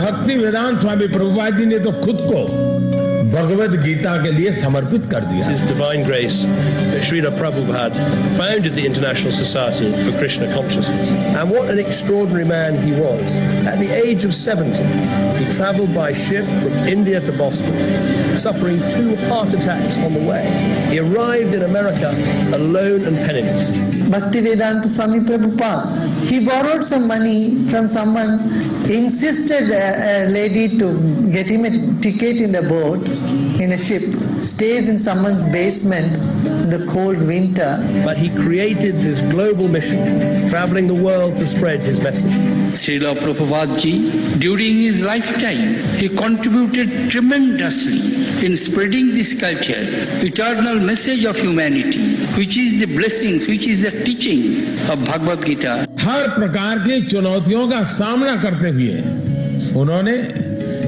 भक्ति वेदांत स्वामी प्रभुपाद जी ने तो खुद को भगवद गीता के लिए समर्पित कर दिया. His divine grace that Srila Prabhupada founded the International Society for Krishna Consciousness. And what an extraordinary man he was. At the age of 70, he travelled by ship from India to Boston, suffering 2 heart attacks on the way. He arrived in America alone and penniless. Bhaktivedanta Swami Prabhupada, he borrowed some money from someone, insisted a lady to get him a ticket in the boat, in a ship, stays in someone's basement in the cold winter. But he created this global mission, travelling the world to spread his message. Srila Prabhupada ji, during his lifetime, he contributed tremendously in spreading this culture, eternal message of humanity, which is the blessings, which is the teachings of Bhagavad Gita. हर प्रकार की चुनौतियों का सामना करते हुए उन्होंने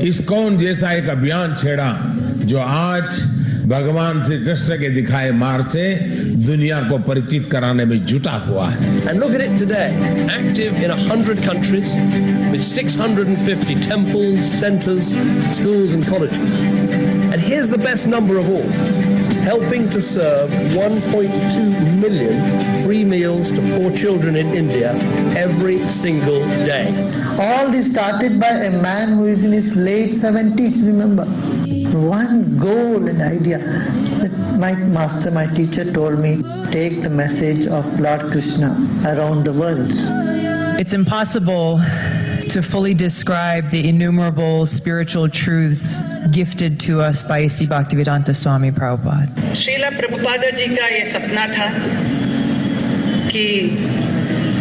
ISKCON जैसा एक अभियान छेड़ा जो आज भगवान श्री कृष्ण के दिखाए मार्ग से दुनिया को परिचित कराने में जुटा हुआ है. And look at it today, active in 100 countries with 650 temples, centers, schools and colleges. And here's the best number of all, helping to serve 1.2 million free meals to poor children in India every single day. All this started by a man who is in his late 70s, remember. One goal and idea. My master, my teacher told me, take the message of Lord Krishna around the world. It's impossible to fully describe the innumerable spiritual truths gifted to us by A.C. Bhaktivedanta Swami Prabhupada. Srila Prabhupada ji का ये सपना था कि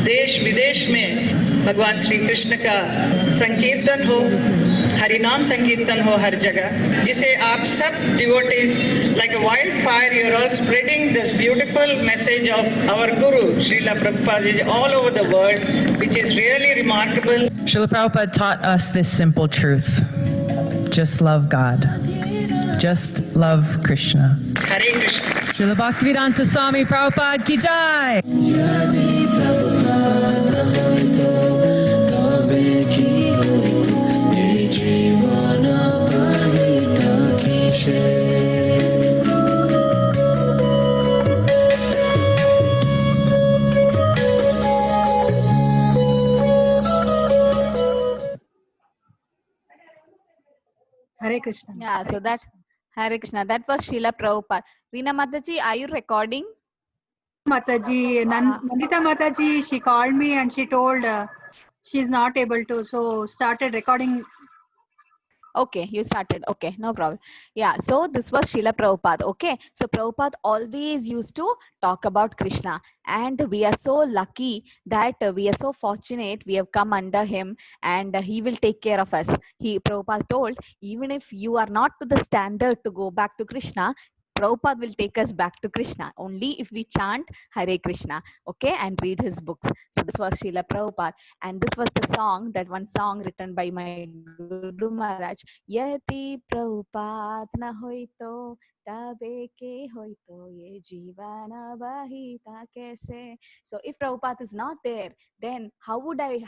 देश विदेश में भगवान श्री कृष्ण का संकीर्तन हो, हरिनाम संकीर्तन हो हर जगह, जिसे आप सब devotees like a wildfire, you are all spreading this beautiful message of our Guru Srila Prabhupada ji all over the world, which is really remarkable. Srila Prabhupada taught us this simple truth. Just love God. Just love Krishna. Hare Krishna. Srila Bhaktivedanta Swami Prabhupada ki jai. Hare Krishna. Yeah, so that Hare Krishna, that was Srila Prabhupada. Reena Mataji, are you recording? Mataji, Nandita Mataji, she called me and she told she's not able to, so started recording. Okay, you started. Okay, no problem. Yeah, so this was Srila Prabhupada. Okay, so Prabhupada always used to talk about Krishna, and we are so lucky that we are so fortunate we have come under him, and he will take care of us. Prabhupada told, even if you are not to the standard to go back to Krishna, Prabhupada will take us back to Krishna only if we chant Hare Krishna, okay, and read his books. So this was Srila Prabhupada, and this was the song, that one song written by my Guru Maharaj. Yati Prabhupada na hoito, tabe ke hoito, ye jivana bahita kaise. So if Prabhupada is not there, then how would I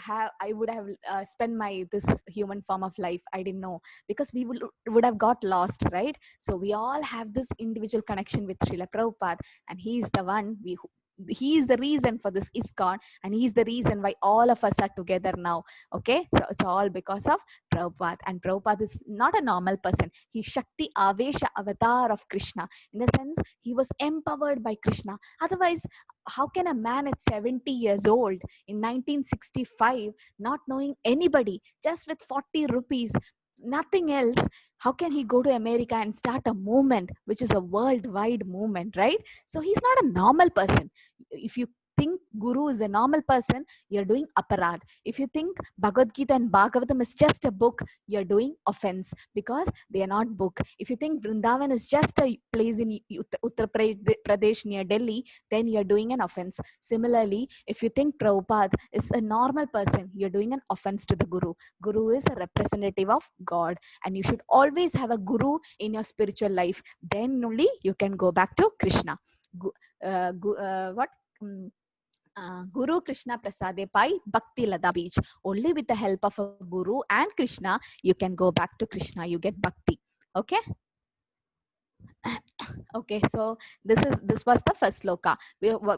would have spent my this human form of life? I didn't know, because we would have got lost, right? So we all have this individual connection with Srila Prabhupada, and he is the one he is the reason for this ISKCON, and he is the reason why all of us are together now. Okay, so it's all because of Prabhupada. And Prabhupada is not a normal person. He's Shakti Avesha avatar of Krishna, in the sense he was empowered by Krishna. Otherwise, how can a man at 70 years old in 1965, not knowing anybody, just with 40 rupees, nothing else, how can he go to America and start a movement which is a worldwide movement, right? So he's not a normal person. If you think Guru is a normal person, you're doing aparad. If you think Bhagavad Gita and Bhagavatam is just a book, you're doing offense, because they are not book. If you think Vrindavan is just a place in Uttar Pradesh near Delhi, then you're doing an offense. Similarly, if you think Prabhupada is a normal person, you're doing an offense to the Guru. Guru is a representative of God, and you should always have a Guru in your spiritual life. Then only you can go back to Krishna. Guru Krishna Prasade Pai Bhakti Lada Beach. Only with the help of a Guru and Krishna, you can go back to Krishna. You get Bhakti. Okay. Okay, so this was the first sloka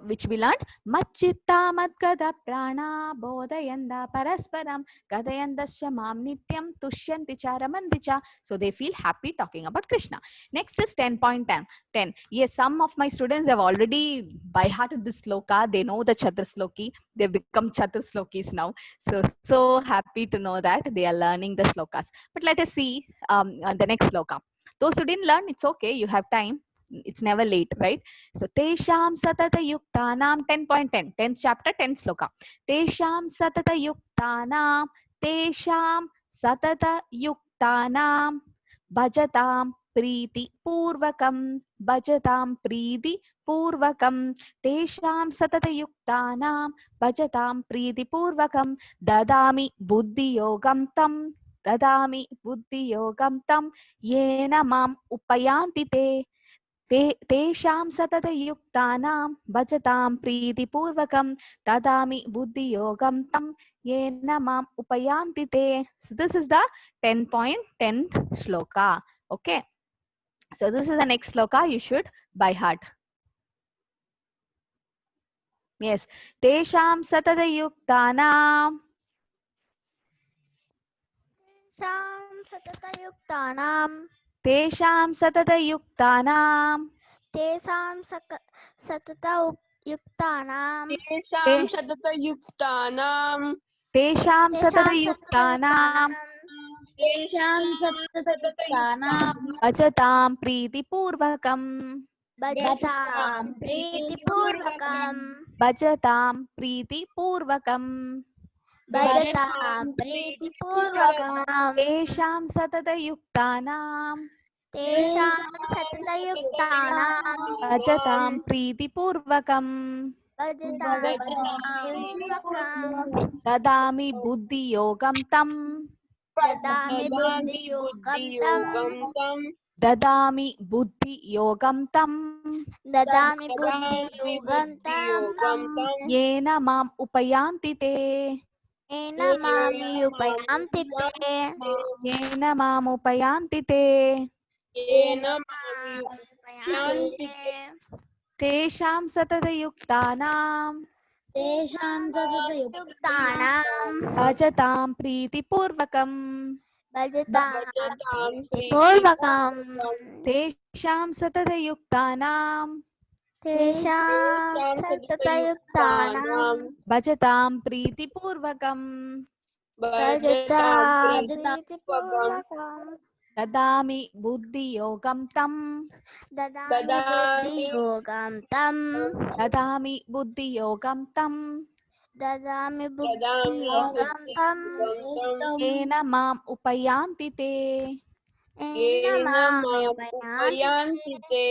which we learned. Machitta madgada prana bodhayanda parasparam kadayandasya mam nityam tushyanti charamandicha. So they feel happy talking about Krishna. Next is 10.10. 10. Yes, some of my students have already by hearted this sloka. They know the Chatusloki. They've become Chatuslokis now. So happy to know that they are learning the slokas. But let us see the next sloka. Those who didn't learn, it's okay. You have time. It's never late, right? So, Tesham Satata Yuktanam 10.10. 10th chapter, 10th sloka. Tesham Satata Yuktanam. Tesham Satata Yuktanam. Bhajatam Priti Purvakam. Bhajatam Priti Purvakam. Tesham Satata Yuktanam. Bhajatam Priti Purvakam. Dadami Buddhi Yogam Tam. Dadami Buddhi Yogam Tam. Yena Mam Upayanti Te. Tesham satata yuktanam bhajatam priti purvakam tadami buddhi yogam tam yena mam upayanti te. So this is the 10.10 shloka. Okay. So this is the next shloka you should by heart. Yes. Tesham satata yuktanam. Tesham satatayuktanam. Tesham satata yuktanam. Tesham satatayuktanam. Tesham satatayuktanam. Tesham satata yuktanam. Tesham satatayuktanam. Bhajatam priti purvakam. Bhajatam priti purvakam. Bhajatam priti purvakam. Bhajatam priti purvakam. Tesham satata yuktanam. Tesham satatayuktanam. Bhajatam priti purvakam. Bhajatam purvakam. Dadami buddhi yogam tam. Dadami buddhi yogam tam. Dadami buddhi yogam tam. Dadami buddhi yogam tam. Yena mam upayanti te. Ena mami upayanti te. Yena mam upayanti te. Ena mami upayanti te. Tesham satata yuktanam. Tesham satatayuktanam. Bhajatam priti purvakam. Bhajatam purvakam. Tesham satata yuktanam. Tesham satatayuktanam. Bhajatam priti purvakam. Bhajatam priti purvakam. Dadami buddhi yogam tam. Dadami buddhi yogam tam. Dadami buddhi yogam tam. Dadami buddhi yogam tam. Yena mam upayanti te. Ena mami upayanti te.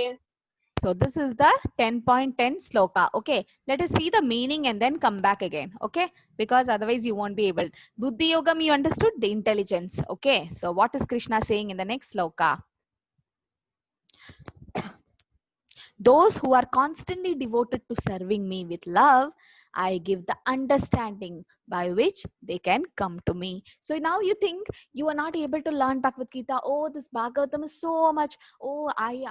So this is the 10.10 sloka. Okay, let us see the meaning and then come back again. Okay, because otherwise you won't be able. Buddhi yogam, you understood the intelligence. Okay, so what is Krishna saying in the next sloka? Those who are constantly devoted to serving me with love, I give the understanding by which they can come to me. So now you think you are not able to learn Bhagavad Gita. Oh, this Bhagavatam is so much. Oh, I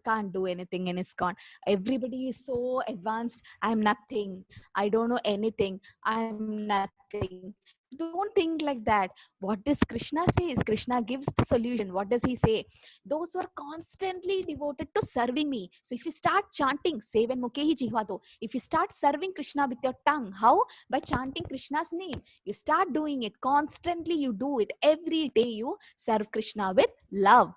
can't do anything in ISKCON. Everybody is so advanced. I'm nothing. I don't know anything. I'm nothing. Don't think like that. What does Krishna say? Krishna gives the solution. What does he say? Those who are constantly devoted to serving me. So if you start chanting, Seven Mukhehi Jihvato, if you start serving Krishna with your tongue, how? By chanting Krishna's name. You start doing it constantly. You do it every day. You serve Krishna with love.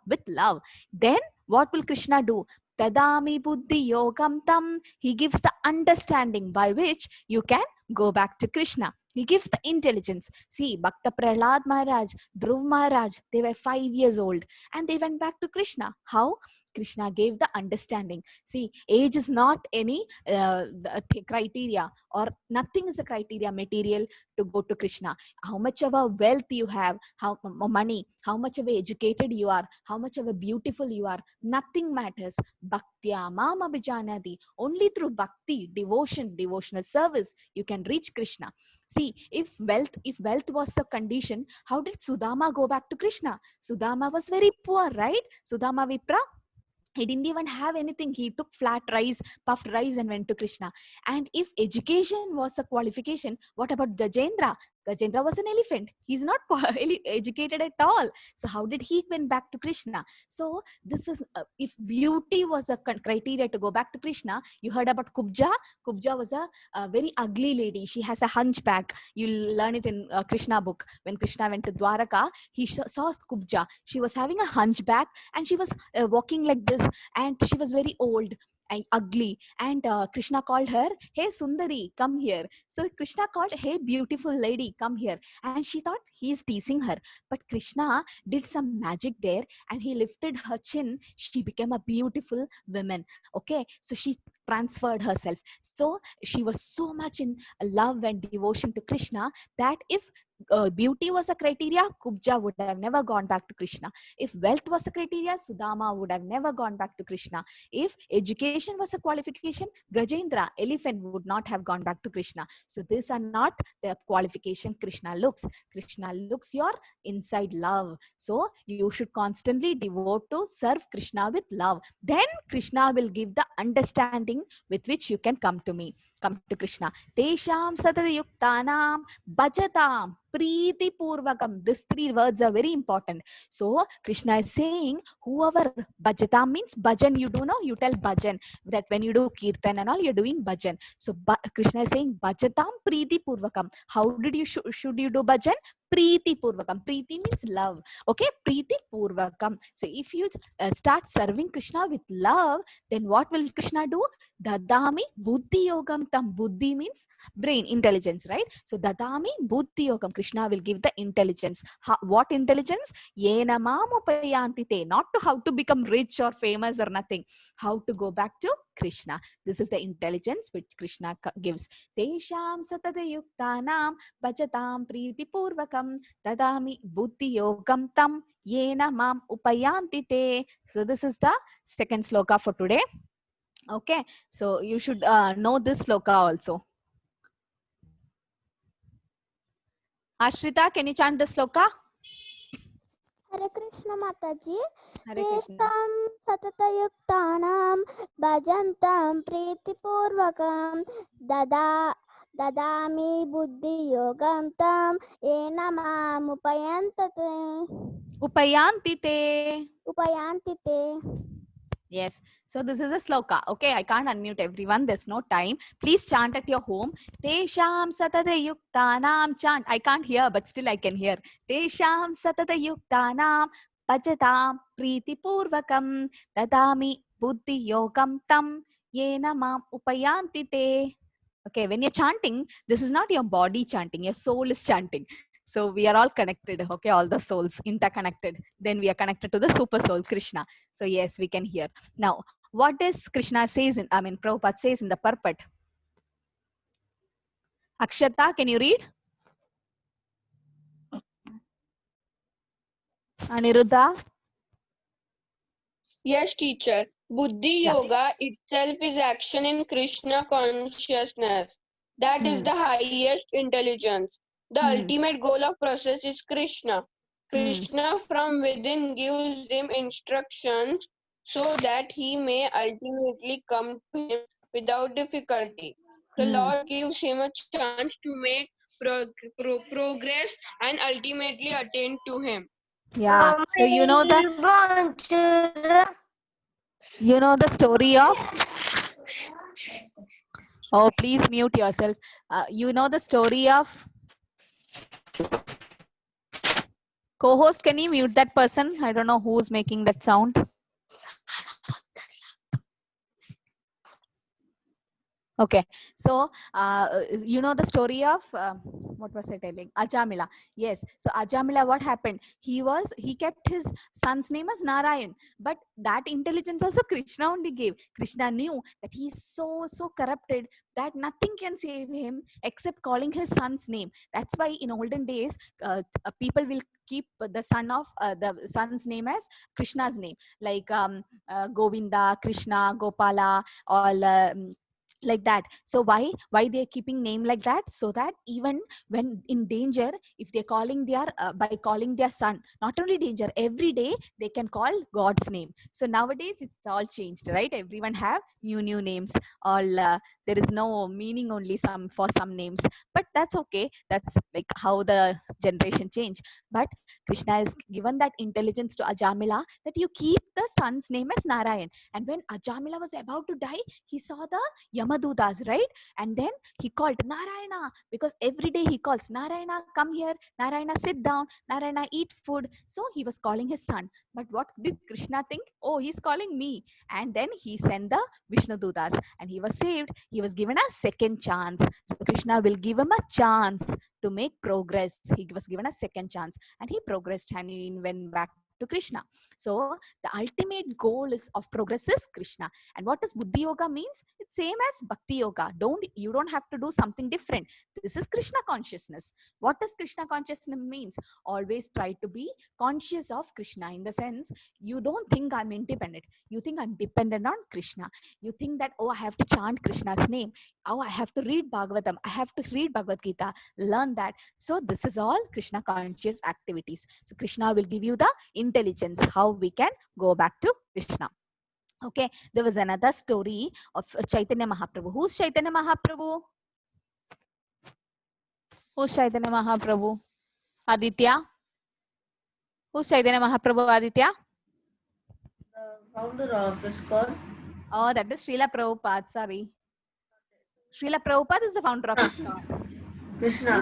Then what will Krishna do? Tadami buddhi yogam tam. He gives the understanding by which you can go back to Krishna. He gives the intelligence. See, Bhakta Prahlad Maharaj, Dhruv Maharaj, they were 5 years old and they went back to Krishna. How? Krishna gave the understanding. See, age is not any criteria, or nothing is a criteria material to go to Krishna. How much of a wealth you have, how money, how much of a educated you are, how much of a beautiful you are, nothing matters. Bhaktya mam abhijanati. Only through bhakti, devotion, devotional service, you can reach Krishna. See, if wealth was the condition, how did Sudama go back to Krishna? Sudama was very poor, right? Sudama Vipra, he didn't even have anything. He took flat rice, puffed rice, and went to Krishna. And if education was a qualification, what about Gajendra? Gajendra was an elephant. He's not educated at all. So how did he went back to Krishna? So this is, if beauty was a criteria to go back to Krishna, you heard about Kubja. Kubja was a very ugly lady. She has a hunchback. You'll learn it in Krishna book. When Krishna went to Dwaraka, he saw Kubja. She was having a hunchback, and she was walking like this, and she was very old and ugly, and Krishna called her, "Hey Sundari, come here." So Krishna called, "Hey beautiful lady, come here." And she thought he's teasing her, but Krishna did some magic there, and he lifted her chin. She became a beautiful woman. Okay, so she transferred herself. So she was so much in love and devotion to Krishna that if beauty was a criteria, Kubja would have never gone back to Krishna. If wealth was a criteria, Sudama would have never gone back to Krishna. If education was a qualification, Gajendra, elephant, would not have gone back to Krishna. So these are not the qualification Krishna looks. Krishna looks your inside love. So you should constantly devote to serve Krishna with love. Then Krishna will give the understanding with which you can come to me. Come to Krishna. Tesham sadayuktanam bhajatam priti purvakam. These three words are very important. So Krishna is saying, whoever bhajatam means bhajan, you do know, you tell bhajan, that when you do kirtan and all, you're doing bhajan. So Krishna is saying bhajatam priti purvakam. How did you should you do bhajan? Priti purvakam. Priti means love. Okay, priti purvakam. So if you start serving Krishna with love, then what will Krishna do? Dadami buddhi yogam tam. Buddhi means brain, intelligence, right? So dadami buddhi yogam. Krishna will give the intelligence. What intelligence? Yena mam upayanti te. Not to how to become rich or famous or nothing. How to go back to Krishna. This is the intelligence which Krishna gives. Tesham satadayuktanam bhajatam priti purvakam dadami buddhi yogam tam yena mam upayanti te. So this is the second sloka for today. Okay, so you should know this sloka also. Ashrita, can you chant the sloka? Hare Krishna Mataji. Hare Krishna. Testam satatayuktanam bhajantam pritipurvakam dadami buddhi yogam tam yena mam Upayanti te. upayanti te. Yes. So this is a sloka. Okay, I can't unmute everyone. There's no time. Please chant at your home. Tesham satadayuktanam. Chant. I can't hear, but still I can hear. Tesham satadayuktanam bhajatam priti purvakam dadami buddhi yogam tam yena mam upayanti te. Okay, when you're chanting, this is not your body chanting. Your soul is chanting. So we are all connected, okay, all the souls interconnected. Then we are connected to the super soul, Krishna. So yes, we can hear. Now, what does Krishna says Prabhupada says in the purport? Akshata, can you read? Aniruddha? Yes, teacher. Buddhi Yoga itself is action in Krishna consciousness. That is the highest intelligence. The ultimate goal of process is Krishna. Krishna from within gives him instructions so that he may ultimately come to him without difficulty. The Lord gives him a chance to make progress and ultimately attain to him. Yeah. So you know the story of. Oh, please mute yourself. You know the story of. Co-host, can you mute that person? I don't know who's making that sound. Okay, so you know the story of what was I telling? Ajamila. Yes. So Ajamila, what happened? He kept his son's name as Narayan, but that intelligence also Krishna only gave. Krishna knew that he's so corrupted that nothing can save him except calling his son's name. That's why in olden days, people will keep the son's name as Krishna's name, like Govinda, Krishna, Gopala, all. Like that. So why they're keeping name like that? So that even when in danger, if they're calling their by calling their son, not only danger, every day they can call God's name. So nowadays it's all changed, right? Everyone have new names. All there is no meaning, only some for some names, but that's okay. That's like how the generation change. But Krishna has given that intelligence to Ajamila, that you keep the son's name as Narayan. And when Ajamila was about to die, he saw the Yamadutas, right? And then he called Narayana, because every day he calls Narayana, come here, Narayana, sit down, Narayana, eat food. So he was calling his son. But what did Krishna think? Oh, he's calling me. And then he sent the Vishnu Dutas and he was saved. He was given a second chance. So Krishna will give him a chance to make progress. He was given a second chance and he progressed and he went back to Krishna. So the ultimate goal of progress is Krishna. And what does Buddhi Yoga means? It's same as Bhakti Yoga. You don't have to do something different. This is Krishna consciousness. What does Krishna consciousness means? Always try to be conscious of Krishna, in the sense you don't think I'm independent. You think I'm dependent on Krishna. You think that, oh, I have to chant Krishna's name. Oh, I have to read Bhagavatam. I have to read Bhagavad Gita. Learn that. So this is all Krishna conscious activities. So Krishna will give you the intelligence how we can go back to Krishna. Okay, there was another story of Chaitanya Mahaprabhu. Who's Chaitanya Mahaprabhu? Who's Chaitanya Mahaprabhu? Aditya? Who's Chaitanya Mahaprabhu, Aditya? The founder of ISKCON. Oh, that is Srila Prabhupada, sorry. Srila Prabhupada is the founder of ISKCON. Krishna.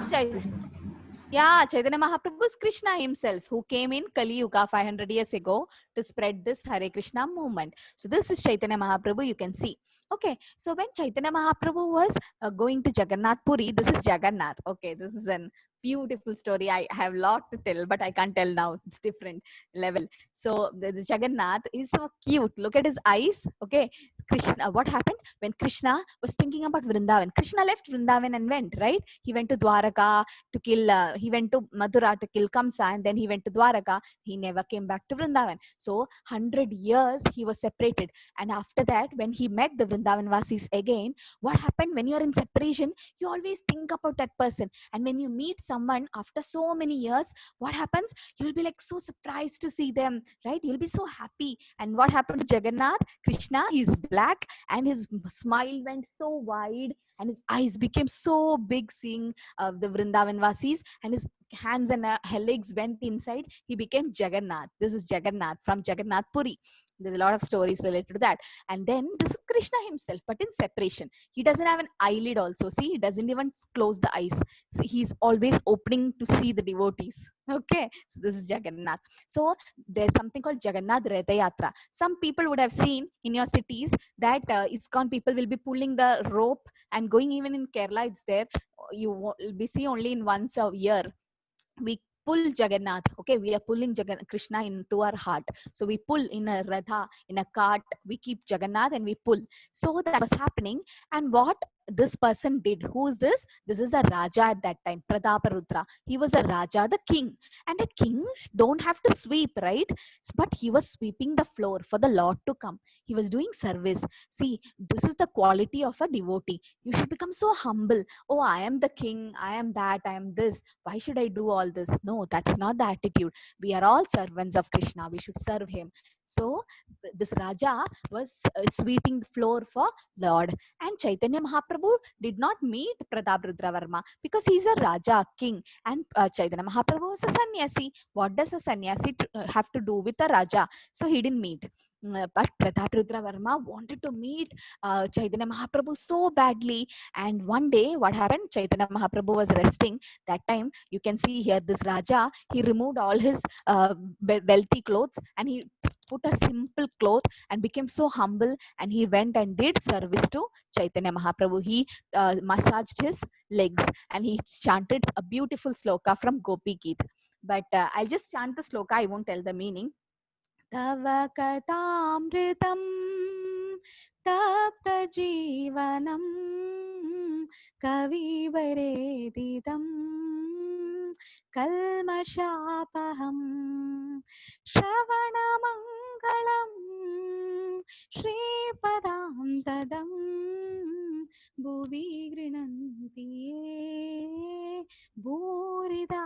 Yeah, Chaitanya Mahaprabhu is Krishna himself, who came in Kali Yuga 500 years ago to spread this Hare Krishna movement. So this is Chaitanya Mahaprabhu, you can see. Okay, so when Chaitanya Mahaprabhu was going to Jagannath Puri, this is Jagannath. Okay, this is a beautiful story. I have a lot to tell, but I can't tell now. It's different level. So the Jagannath is so cute. Look at his eyes. Okay, Krishna. What happened when Krishna was thinking about Vrindavan? Krishna left Vrindavan and went, right? He went to Dwaraka to kill. He went to Mathura to kill Kamsa, and then he went to Dwaraka. He never came back to Vrindavan. So 100 years he was separated. And after that, when he met the Vrindavan Vasis again, what happened? When you are in separation, you always think about that person. And when you meet someone after so many years, what happens? You'll be like so surprised to see them, right? You'll be so happy. And what happened to Jagannath? Krishna, he's black and his smile went so wide and his eyes became so big seeing the Vrindavan Vasis, and his hands and legs went inside. He became Jagannath. This is Jagannath from Jagannath Puri. There's a lot of stories related to that. And then this is Krishna himself, but in separation. He doesn't have an eyelid also. See, he doesn't even close the eyes. So he's always opening to see the devotees. Okay, so this is Jagannath. So there's something called Jagannath Ratha Yatra. Some people would have seen in your cities that ISKCON people will be pulling the rope and going. Even in Kerala, it's there. You will be see only in once a year. We pull Jagannath. Okay, we are pulling Krishna into our heart. So we pull in a ratha, in a cart. We keep Jagannath and we pull. So that was happening. And what this person did, who is this? This is the Raja at that time, Prataparudra. He was a Raja, the king. And a king don't have to sweep, right? But he was sweeping the floor for the Lord to come. He was doing service. See, this is the quality of a devotee. You should become so humble. Oh, I am the king. I am that. I am this. Why should I do all this? No, that is not the attitude. We are all servants of Krishna. We should serve him. So this Raja was sweeping the floor for Lord. And Chaitanya Mahaprabhu did not meet Prataparudra Varma because he's a Raja, king. And Chaitanya Mahaprabhu was a sannyasi. What does a sannyasi have to do with a Raja? So he didn't meet. But Prataparudra Varma wanted to meet Chaitanya Mahaprabhu so badly. And one day, what happened? Chaitanya Mahaprabhu was resting. That time, you can see here this Raja, he removed all his wealthy clothes and he put a simple cloth and became so humble, and he went and did service to Chaitanya Mahaprabhu. He massaged his legs and he chanted a beautiful sloka from Gopi Geet. But I'll just chant the sloka, I won't tell the meaning. Tava katamritam tapta jivanam kavi vareditam kalmashapaham shravana mangalam shripadam tadam bhuvi grinanti bhurida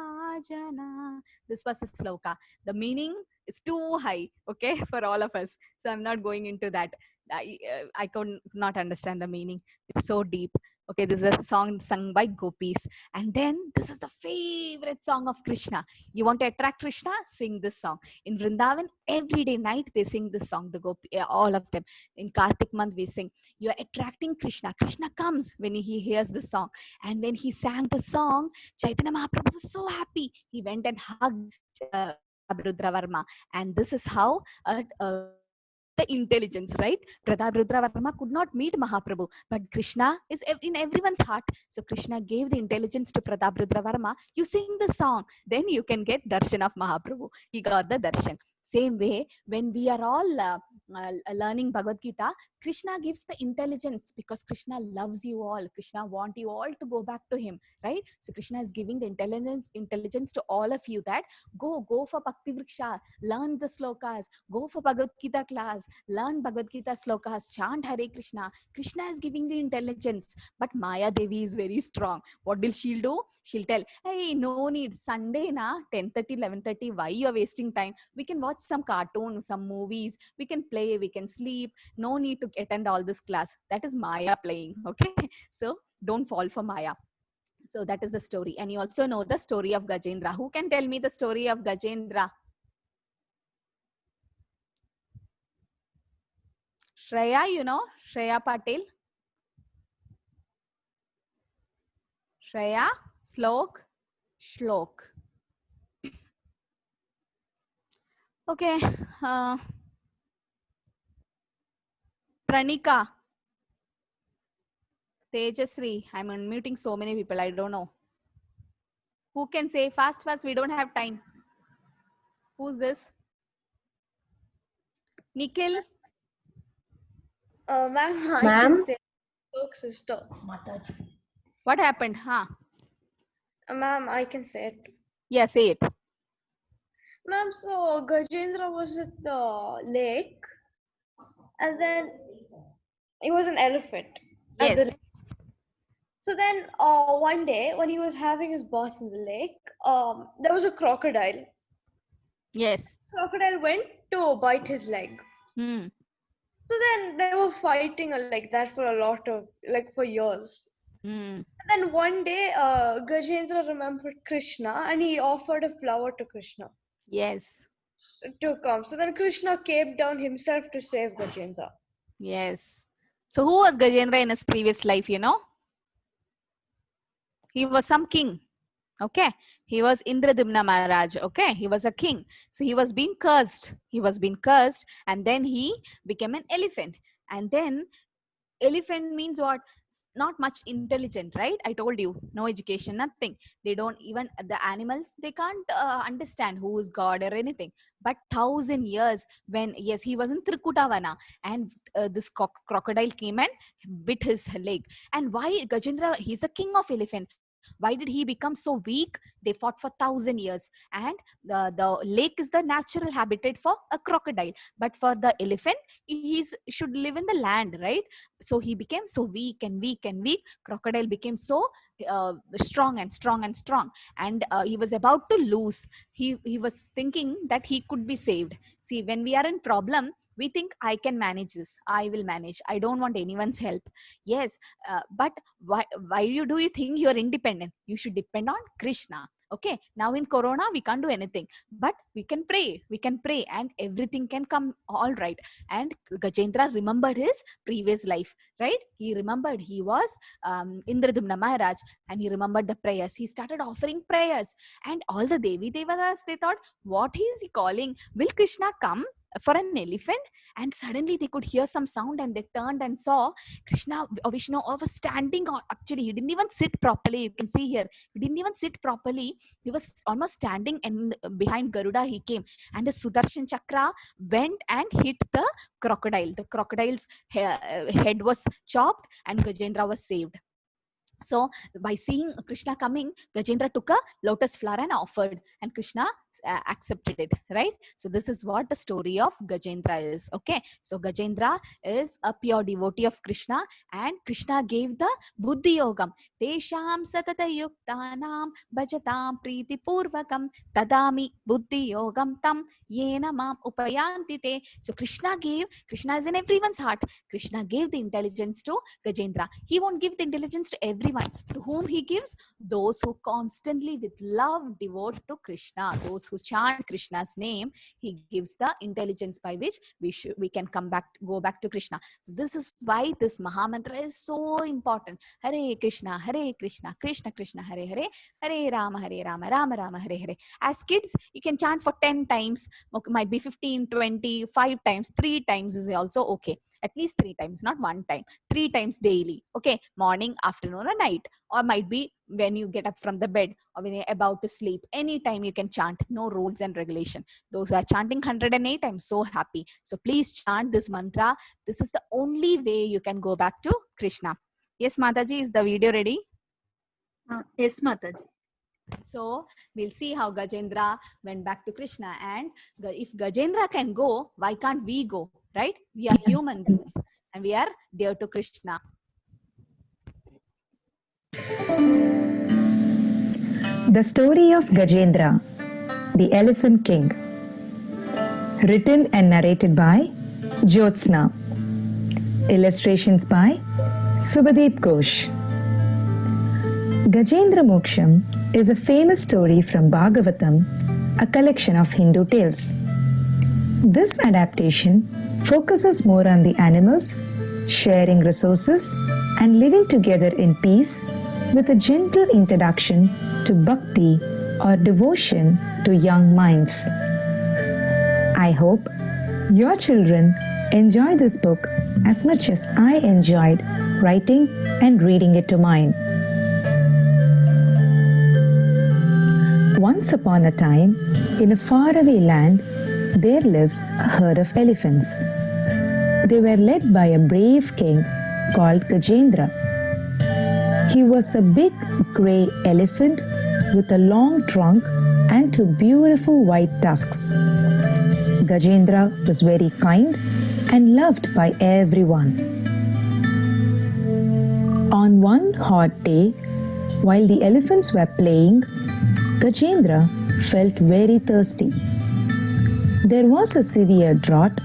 jana. This was the sloka. The meaning is too high, okay, for all of us. So I'm not going into that. I could not understand the meaning. It's so deep. Okay, this is a song sung by gopis. And then this is the favorite song of Krishna. You want to attract Krishna? Sing this song. In Vrindavan, every day night they sing this song, the gopi, all of them. In Kartik month we sing. You are attracting Krishna. Krishna comes when he hears the song. And when he sang the song, Chaitanya Mahaprabhu was so happy. He went and hugged Rudravarma. And this is how the intelligence, right? Pratap Rudravarma could not meet Mahaprabhu, but Krishna is in everyone's heart. So Krishna gave the intelligence to Pratap Rudravarma. You sing the song, then you can get darshan of Mahaprabhu. He got the darshan. Same way, when we are all learning Bhagavad Gita, Krishna gives the intelligence because Krishna loves you all. Krishna wants you all to go back to him, right? So Krishna is giving the intelligence to all of you that go for Bhakti Vriksha, learn the slokas, go for Bhagavad Gita class, learn Bhagavad Gita slokas, chant Hare Krishna. Krishna is giving the intelligence, but Maya Devi is very strong. What will she do? She'll tell, hey, no need, Sunday na 10:30, 11:30, why you are wasting time? We can watch some cartoon, some movies, we can play, we can sleep, no need to attend all this class. That is Maya playing, okay? So don't fall for Maya. So that is the story. And you also know the story of Gajendra. Who can tell me the story of Gajendra? Shreya, you know, Shreya Patil. Shreya, Shlok. Okay. Pranika. Tejasri. I'm unmuting so many people. I don't know. Who can say fast? We don't have time. Who's this? Nikhil. Ma'am, I can say sister. What happened? Huh? Ma'am, I can say it. Yeah, say it. Ma'am, so Gajendra was at the lake, and then he was an elephant. Yes. So then one day when he was having his bath in the lake, there was a crocodile. Yes. Crocodile went to bite his leg. So then they were fighting like that for a lot of, for years. And then one day, Gajendra remembered Krishna and he offered a flower to Krishna. Yes. To come. So then Krishna came down himself to save Gajendra. Yes. So who was Gajendra in his previous life, you know? He was some king. Okay. He was Indradumna Maharaj. Okay. He was a king. So he was being cursed. And then he became an elephant. And then elephant means what? Not much intelligent, right? I told you, no education, nothing. They don't even, the animals, they can't understand who is God or anything. But 1,000 years when, yes, he was in Trikutavana and this crocodile came and bit his leg. And why Gajendra, he's the king of elephant. Why did he become so weak? They fought for 1,000 years. And the lake is the natural habitat for a crocodile. But for the elephant, he should live in the land, right? So he became so weak and weak and weak. Crocodile became so strong and strong and strong. And he was about to lose. He was thinking that he could be saved. See, when we are in problem, we think I can manage this. I will manage. I don't want anyone's help. Yes, but why do you think you are independent? You should depend on Krishna. Okay, now in Corona, we can't do anything, but we can pray and everything can come all right. And Gajendra remembered his previous life, right? He remembered he was Indradumna Maharaj and he remembered the prayers. He started offering prayers and all the Devi Devatas, they thought, what is he calling? Will Krishna come? for an elephant, and suddenly they could hear some sound, and they turned and saw Krishna or Vishnu was standing on. Actually, he didn't even sit properly. You can see here, he didn't even sit properly. He was almost standing, and behind Garuda he came, and the Sudarshan Chakra went and hit the crocodile. The crocodile's head was chopped, and Gajendra was saved. So by seeing Krishna coming, Gajendra took a lotus flower and offered, and Krishna accepted it, right? So this is what the story of Gajendra is. Okay, so Gajendra is a pure devotee of Krishna, and Krishna gave the Buddhi Yogam. Tesham satata yuktanam bhajatam priti purvakam tadami Buddhi Yogam tam yena mam upayanti te. So Krishna is in everyone's heart. Krishna gave the intelligence to Gajendra. He won't give the intelligence to everyone. To whom he gives? Those who constantly with love devote to Krishna, those who chant Krishna's name. He gives the intelligence by which we can go back to Krishna. So this is why this Mahamantra is so important. Hare Krishna, Krishna Krishna, Hare Hare, Hare Rama, Rama Rama, Hare Hare. As kids, you can chant for 10 times, might be 15, 20, 5 times, 3 times is also okay. At least 3 times, not 1 time, 3 times daily. Okay, morning, afternoon, or night, or might be when you get up from the bed or when you're about to sleep. Anytime you can chant, no rules and regulation. Those who are chanting 108, I'm so happy. So please chant this mantra. This is the only way you can go back to Krishna. Yes, Mataji, is the video ready? Yes, Mataji. So we'll see how Gajendra went back to Krishna, and if Gajendra can go, why can't we go, right? We are human beings and we are dear to Krishna. The story of Gajendra, the Elephant King. Written and narrated by Jyotsna. Illustrations by Subhadeep Ghosh. Gajendra Moksham is a famous story from Bhagavatam, a collection of Hindu tales. This adaptation focuses more on the animals, sharing resources, and living together in peace, with a gentle introduction to bhakti or devotion to young minds. I hope your children enjoy this book as much as I enjoyed writing and reading it to mine. Once upon a time, in a faraway land, there lived a herd of elephants. They were led by a brave king called Gajendra. He was a big grey elephant with a long trunk and 2 beautiful white tusks. Gajendra was very kind and loved by everyone. On one hot day, while the elephants were playing, Gajendra felt very thirsty. There was a severe drought,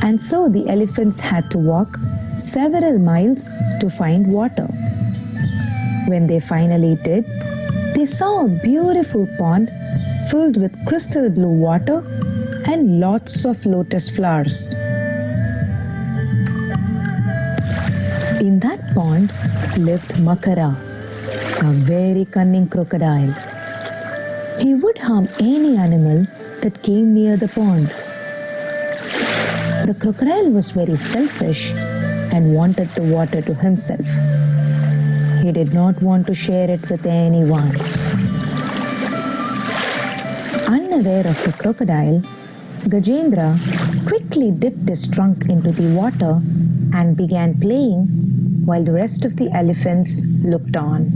and so the elephants had to walk several miles to find water. When they finally did, they saw a beautiful pond filled with crystal blue water and lots of lotus flowers. In that pond lived Makara, a very cunning crocodile. He would harm any animal that came near the pond. The crocodile was very selfish and wanted the water to himself. He did not want to share it with anyone. Unaware of the crocodile, Gajendra quickly dipped his trunk into the water and began playing while the rest of the elephants looked on.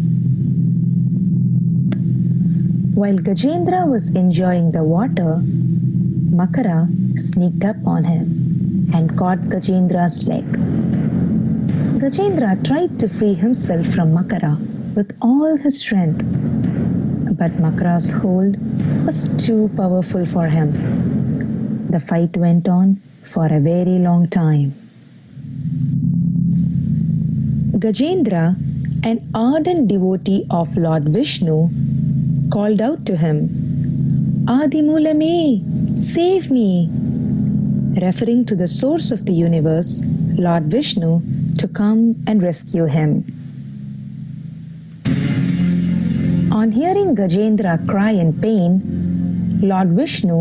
While Gajendra was enjoying the water, Makara sneaked up on him and caught Gajendra's leg. Gajendra tried to free himself from Makara with all his strength, but Makara's hold was too powerful for him. The fight went on for a very long time. Gajendra, an ardent devotee of Lord Vishnu, called out to him, "Adimulame, save me," referring to the source of the universe, Lord Vishnu, to come and rescue him. On hearing Gajendra cry in pain, Lord Vishnu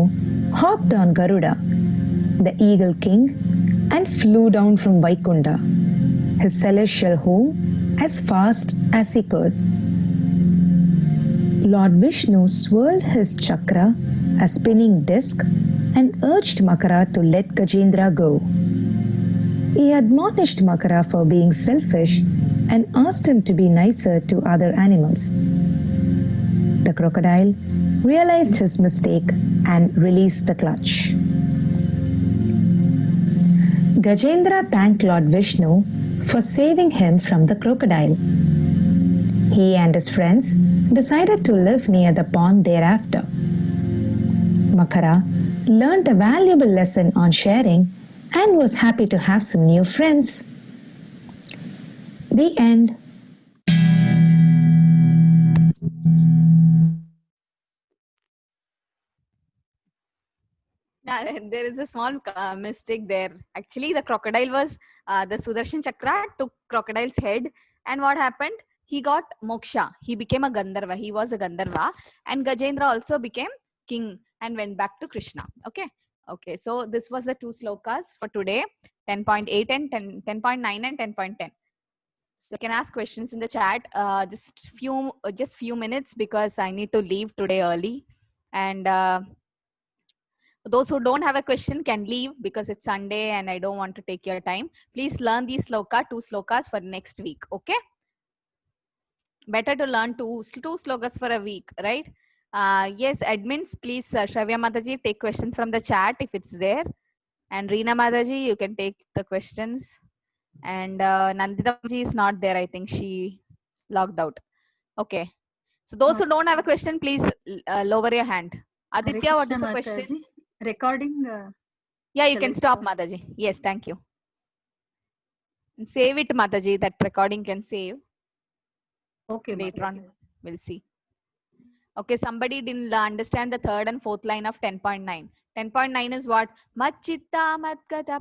hopped on Garuda the Eagle King, and flew down from Vaikunta, his celestial home, as fast as he could. Lord Vishnu swirled his chakra, a spinning disc, and urged Makara to let Gajendra go. He admonished Makara for being selfish and asked him to be nicer to other animals. The crocodile realized his mistake and released the clutch. Gajendra thanked Lord Vishnu for saving him from the crocodile. He and his friends decided to live near the pond thereafter. Makara learned a valuable lesson on sharing and was happy to have some new friends. The end. There is a small mistake there. Actually, the crocodile was the Sudarshan Chakra took crocodile's head, and what happened? He got moksha. He became a Gandharva. He was a Gandharva, and Gajendra also became king and went back to Krishna. Okay. So this was the two slokas for today: 10.8 and 10.9 and 10.10. So you can ask questions in the chat. Just few minutes because I need to leave today early, and those who don't have a question can leave because it's Sunday and I don't want to take your time. Please learn these two slokas for next week. Okay. Better to learn two slokas for a week, right? Yes, admins, please, Shravya Mataji, take questions from the chat if it's there. And Reena Mataji, you can take the questions. And Nandita Mataji is not there. I think she logged out. Okay. So those who don't have a question, please lower your hand. Aditya, what is the question? Recording. Yeah, you can stop, Mataji. Yes, thank you. And save it, Mataji. That recording can save. Okay. Later on, we'll see. Okay, somebody didn't understand the third and fourth line of 10.9. 10.9 is what? Machitta matkata